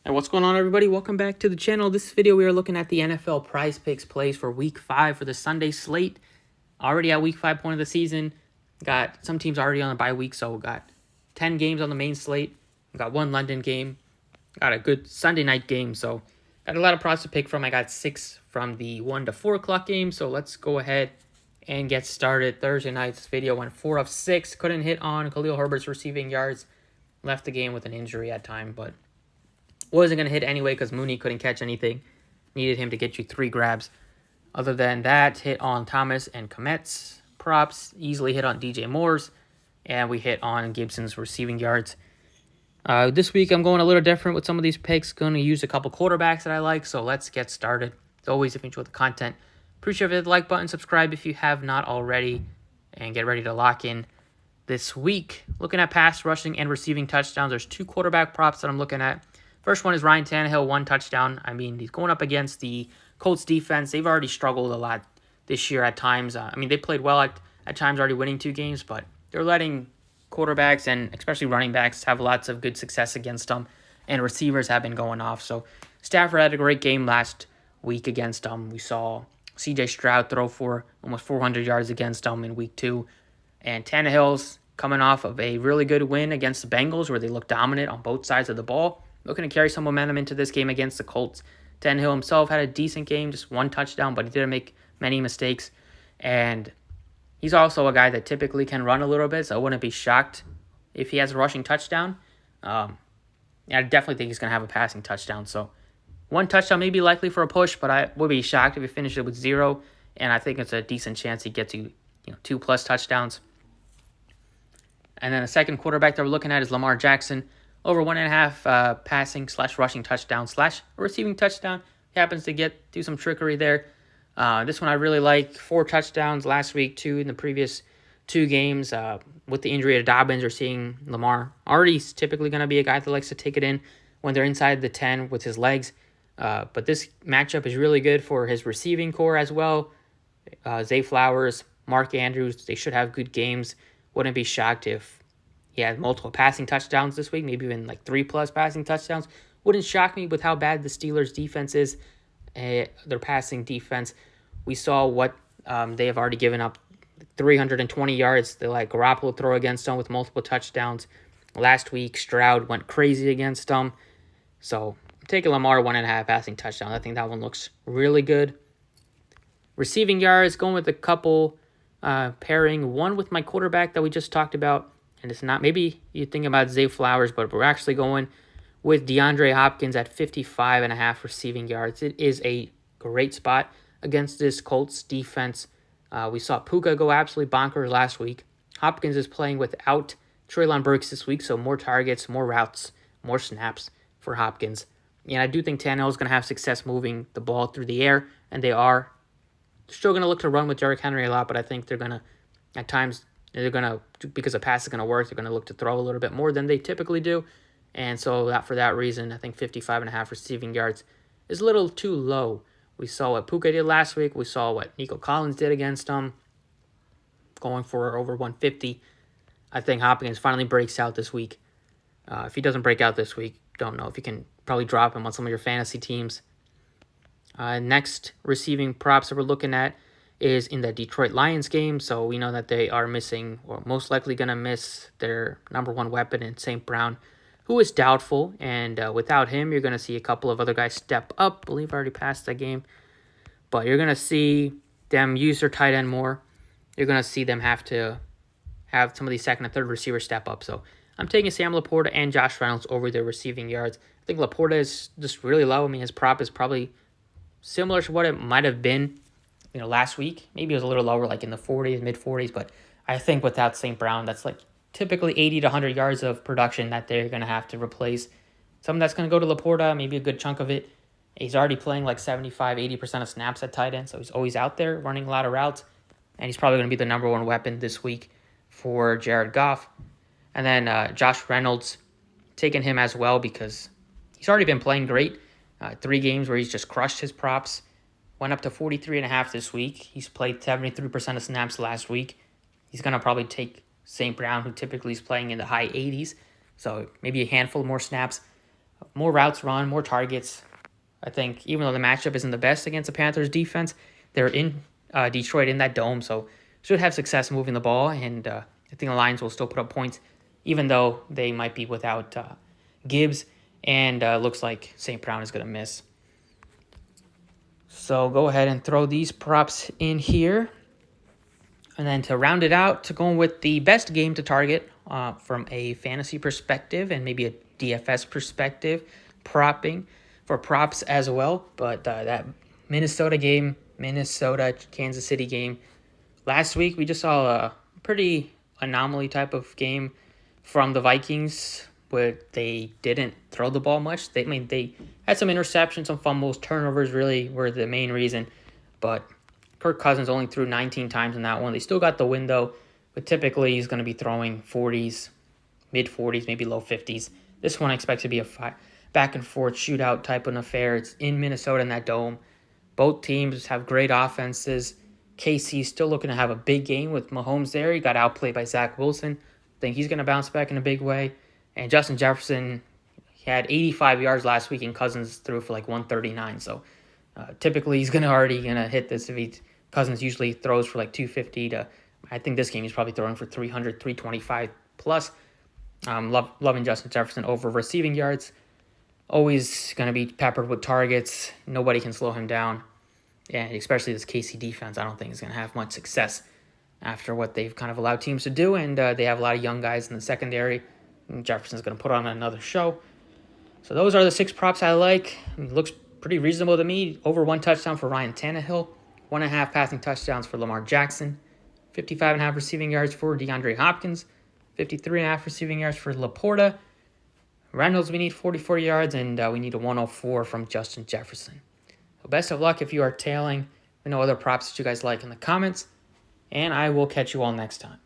And what's going on, everybody? Welcome back to the channel. This video we are looking at the NFL Prizepicks plays for Week 5 for the Sunday slate. Already at Week 5 point of the season. Got some teams already on the bye week, so got 10 games on the main slate. Got one London game. Got a good Sunday night game, so got a lot of props to pick from. I got 6 from the 1 to 4 o'clock game, so let's go ahead and get started. Thursday night's video went 4 of 6. Couldn't hit on Khalil Herbert's receiving yards. Left the game with an injury at time, but wasn't going to hit anyway because Mooney couldn't catch anything. Needed him to get you 3 grabs. Other than that, hit on Thomas and Komet's props. Easily hit on DJ Moore's. And we hit on Gibson's receiving yards. This week, I'm going a little different with some of these picks. Going to use a couple quarterbacks that I like. So let's get started. As always, if you enjoy the content, appreciate if you hit the like button. Subscribe if you have not already. And get ready to lock in this week. Looking at pass rushing and receiving touchdowns. There's 2 quarterback props that I'm looking at. First one is Ryan Tannehill, 1 touchdown. I mean, he's going up against the Colts defense. They've already struggled a lot this year at times. They played well at times, already winning 2 games, but they're letting quarterbacks and especially running backs have lots of good success against them, and receivers have been going off. So Stafford had a great game last week against them. We saw C.J. Stroud throw for almost 400 yards against them in week 2, and Tannehill's coming off of a really good win against the Bengals where they looked dominant on both sides of the ball. Looking to carry some momentum into this game against the Colts. Tannehill himself had a decent game, just 1 touchdown, but he didn't make many mistakes. And he's also a guy that typically can run a little bit, so I wouldn't be shocked if he has a rushing touchdown. I definitely think he's going to have a passing touchdown. So 1 touchdown may be likely for a push, but I would be shocked if he finished it with 0. And I think it's a decent chance he gets you 2+ touchdowns. And then the second quarterback that we're looking at is Lamar Jackson. Over 1.5 passing / rushing touchdown / receiving touchdown. He happens to do some trickery there. This one I really like. 4 touchdowns last week, 2 in the previous 2 games. With the injury to Dobbins, you're seeing Lamar already typically going to be a guy that likes to take it in when they're inside the 10 with his legs. But this matchup is really good for his receiving core as well. Zay Flowers, Mark Andrews, they should have good games. Wouldn't be shocked if he had multiple passing touchdowns this week, maybe even like 3+ passing touchdowns. Wouldn't shock me with how bad the Steelers' defense is, their passing defense. We saw what they have already given up, 320 yards. They let Garoppolo throw against them with multiple touchdowns. Last week, Stroud went crazy against them. So I'm taking Lamar 1.5 passing touchdowns. I think that one looks really good. Receiving yards, going with a couple pairing. One with my quarterback that we just talked about. And it's not, maybe you think about Zay Flowers, but we're actually going with DeAndre Hopkins at 55.5 receiving yards. It is a great spot against this Colts defense. We saw Puka go absolutely bonkers last week. Hopkins is playing without Treylon Burks this week, so more targets, more routes, more snaps for Hopkins. And I do think Tannehill is going to have success moving the ball through the air, and they are. They're still going to look to run with Derrick Henry a lot, but I think they're going to, at times, because the pass is going to work, they're going to look to throw a little bit more than they typically do. And so for that reason, I think 55.5 receiving yards is a little too low. We saw what Puka did last week. We saw what Nico Collins did against them, going for over 150. I think Hopkins finally breaks out this week. If he doesn't break out this week, don't know if you can probably drop him on some of your fantasy teams. Next receiving props that we're looking at is in the Detroit Lions game. So we know that they are missing, or most likely going to miss, their number 1 weapon in St. Brown, who is doubtful. And without him, you're going to see a couple of other guys step up. I believe I already passed that game. But you're going to see them use their tight end more. You're going to see them have to have some of these second and third receivers step up. So I'm taking Sam Laporta and Josh Reynolds over their receiving yards. I think Laporta is just really low. I mean, his prop is probably similar to what it might have been last week. Maybe it was a little lower, like in the 40s, mid-40s, but I think without St. Brown, that's like typically 80 to 100 yards of production that they're going to have to replace. Something that's going to go to Laporta, maybe a good chunk of it. He's already playing like 75-80% of snaps at tight end, so he's always out there running a lot of routes, and he's probably going to be the number 1 weapon this week for Jared Goff. And then Josh Reynolds, taking him as well because he's already been playing great. 3 games where he's just crushed his props. Went up to 43.5 this week. He's played 73% of snaps last week. He's going to probably take St. Brown, who typically is playing in the high 80s. So maybe a handful more snaps. More routes run, more targets. I think even though the matchup isn't the best against the Panthers defense, they're in Detroit in that dome, so should have success moving the ball, and I think the Lions will still put up points, even though they might be without Gibbs, and looks like St. Brown is going to miss. So go ahead and throw these props in here. And then to round it out, to go with the best game to target from a fantasy perspective and maybe a DFS perspective, propping for props as well. But that Minnesota-Kansas City game last week, we just saw a pretty anomaly type of game from the Vikings where they didn't throw the ball much. They had some interceptions, some fumbles, turnovers really were the main reason. But Kirk Cousins only threw 19 times in that one. They still got the window, but typically he's going to be throwing 40s, mid-40s, maybe low 50s. This one I expect to be a back-and-forth shootout type of affair. It's in Minnesota in that dome. Both teams have great offenses. KC's still looking to have a big game with Mahomes there. He got outplayed by Zach Wilson. I think he's going to bounce back in a big way. And Justin Jefferson, he had 85 yards last week, and Cousins threw for like 139. So typically he's already going to hit this if Cousins usually throws for like 250 to, I think this game he's probably throwing for 300, 325 plus. Loving Justin Jefferson over receiving yards. Always going to be peppered with targets. Nobody can slow him down. And especially this KC defense, I don't think is going to have much success after what they've kind of allowed teams to do. And they have a lot of young guys in the secondary. And Jefferson's going to put on another show. So those are the 6 props I like. It looks pretty reasonable to me. Over 1 touchdown for Ryan Tannehill. 1.5 passing touchdowns for Lamar Jackson. 55.5 receiving yards for DeAndre Hopkins. 53.5 receiving yards for Laporta. Reynolds, we need 44 yards, and we need a 104 from Justin Jefferson. So best of luck if you are tailing. Let me know other props that you guys like in the comments, and I will catch you all next time.